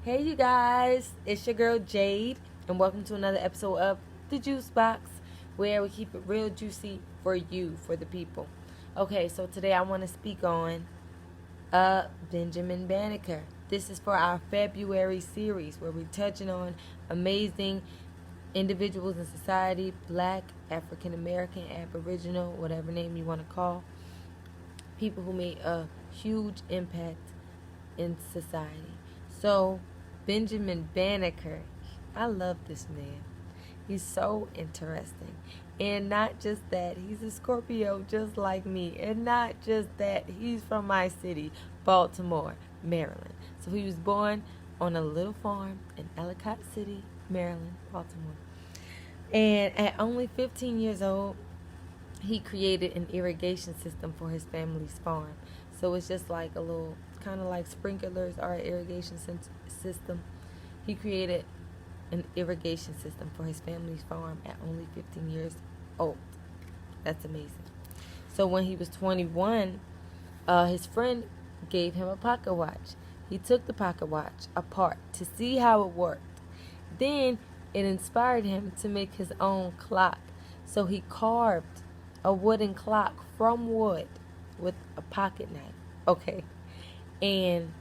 Hey, you guys, it's your girl Jade, and welcome to another episode of The Juice Box, where we keep it real juicy for you, for the people. Okay, so today I want to speak on Benjamin Banneker. This is for our February series where we're touching on amazing individuals in society, black, African American, Aboriginal, whatever name you want to call, people who made a huge impact in society. So, Benjamin Banneker, I love this man. He's so interesting. And not just that, he's a Scorpio just like me. And not just that, he's from my city, Baltimore, Maryland. So he was born on a little farm in Ellicott City, Maryland, Baltimore. And at only 15 years old, he created an irrigation system for his family's farm. So it's just like a little, kind of like sprinklers or an irrigation system. He created an irrigation system for his family's farm at only 15 years old. That's amazing. So when he was 21, his friend gave him a pocket watch. He took the pocket watch apart to see how it worked. Then it inspired him to make his own clock. So he carved a wooden clock from wood with a pocket knife. Okay. And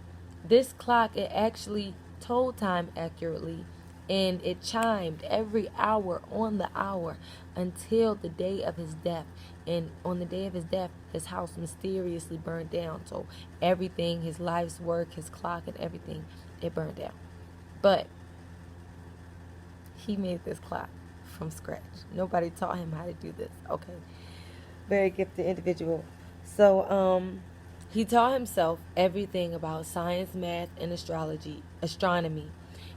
this clock, it actually told time accurately, and it chimed every hour on the hour until the day of his death. And on the day of his death, his house mysteriously burned down. So everything, his life's work, his clock and everything, it burned down. But he made this clock from scratch. Nobody taught him how to do this. Okay. Very gifted individual. So, he taught himself everything about science, math, and astronomy.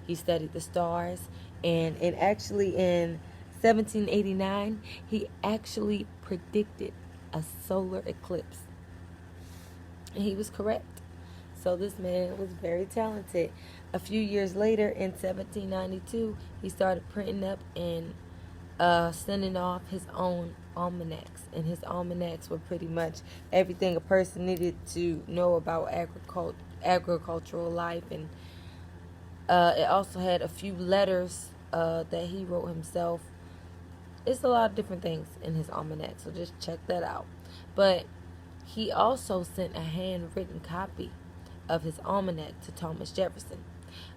He studied the stars, and in 1789, he actually predicted a solar eclipse. And he was correct. So this man was very talented. A few years later, in 1792, he started printing up and sending off his own almanacs, and his almanacs were pretty much everything a person needed to know about agricultural life, and it also had a few letters that he wrote himself. It's a lot of different things in his almanac, so just check that out. But he also sent a handwritten copy of his almanac to Thomas Jefferson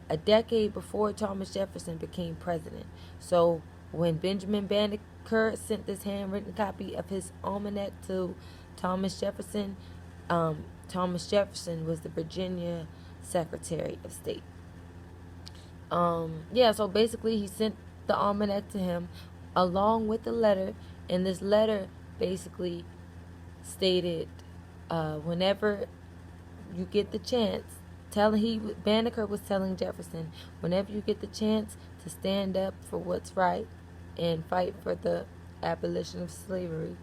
a decade before Thomas Jefferson became president. So when Benjamin Banneker sent this handwritten copy of his almanac to Thomas Jefferson, Thomas Jefferson was the Virginia Secretary of State. So basically he sent the almanac to him along with the letter, and this letter basically stated, whenever you get the chance, Banneker was telling Jefferson, whenever you get the chance to stand up for what's right and fight for the abolition of slavery,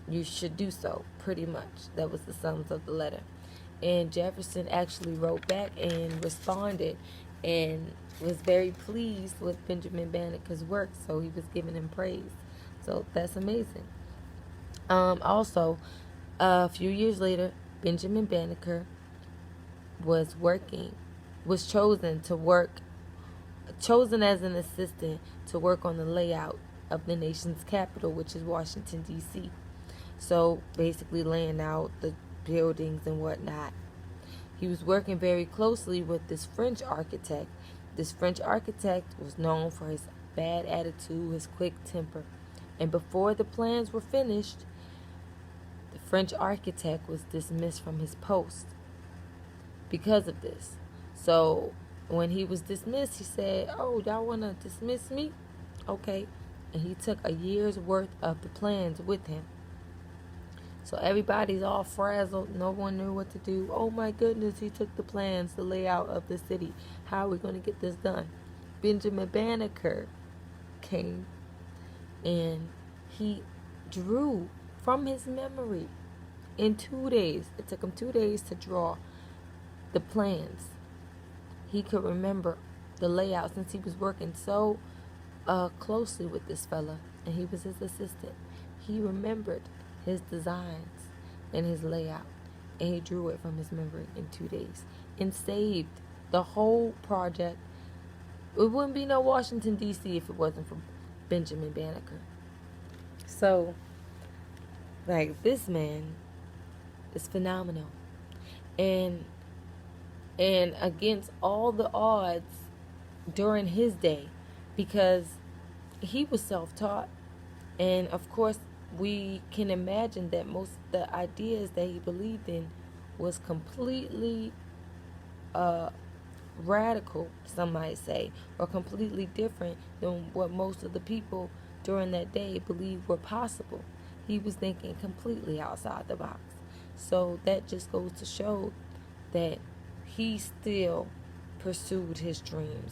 you should do so, pretty much. That was the sums of the letter. And Jefferson actually wrote back and responded and was very pleased with Benjamin Banneker's work, so he was giving him praise. So that's amazing. Also, a few years later, Benjamin Banneker was chosen as an assistant to work on the layout of the nation's capital, which is Washington, D.C. So basically laying out the buildings and whatnot. He was working very closely with this French architect. This French architect was known for his bad attitude, his quick temper. And before the plans were finished, the French architect was dismissed from his post because of this. So when he was dismissed, he said, "Oh, y'all want to dismiss me? Okay." And he took a year's worth of the plans with him. So everybody's all frazzled. No one knew what to do. Oh my goodness, he took the plans, the layout of the city. How are we going to get this done? Benjamin Banneker came and he drew from his memory in 2 days. It took him 2 days to draw the plans. He could remember the layout since he was working so closely with this fella, and he was his assistant. He remembered his designs and his layout, and he drew it from his memory in 2 days and saved The whole project. It wouldn't be no Washington, D.C. if it wasn't for Benjamin Banneker. So, like, this man is phenomenal. And against all the odds during his day, because he was self-taught, and of course we can imagine that most of the ideas that he believed in was completely radical, some might say, or completely different than what most of the people during that day believed were possible. He was thinking completely outside the box. So that just goes to show that he still pursued his dreams.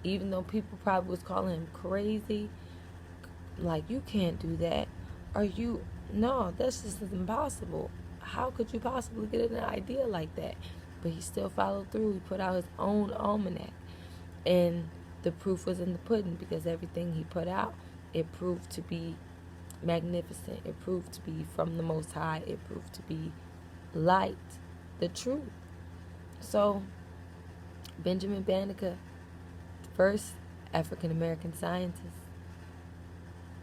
Even though people probably was calling him crazy, like, you can't do that. Are you? No, that's just impossible. How could you possibly get an idea like that? But he still followed through. He put out his own almanac. And the proof was in the pudding, because everything he put out, it proved to be magnificent. It proved to be from the Most High. It proved to be light, the truth. So, Benjamin Banneker, first African American scientist,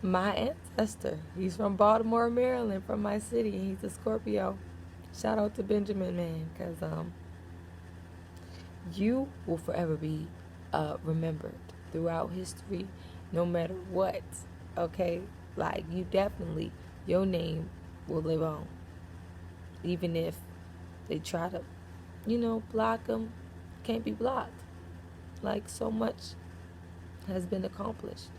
my ancestor. He's from Baltimore, Maryland, from my city, and he's a Scorpio. Shout out to Benjamin, man, because you will forever be remembered throughout history, no matter what. Okay, like, you definitely, your name will live on, even if they try to, block them. Can't be blocked. Like, so much has been accomplished.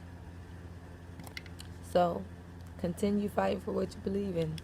So, continue fighting for what you believe in.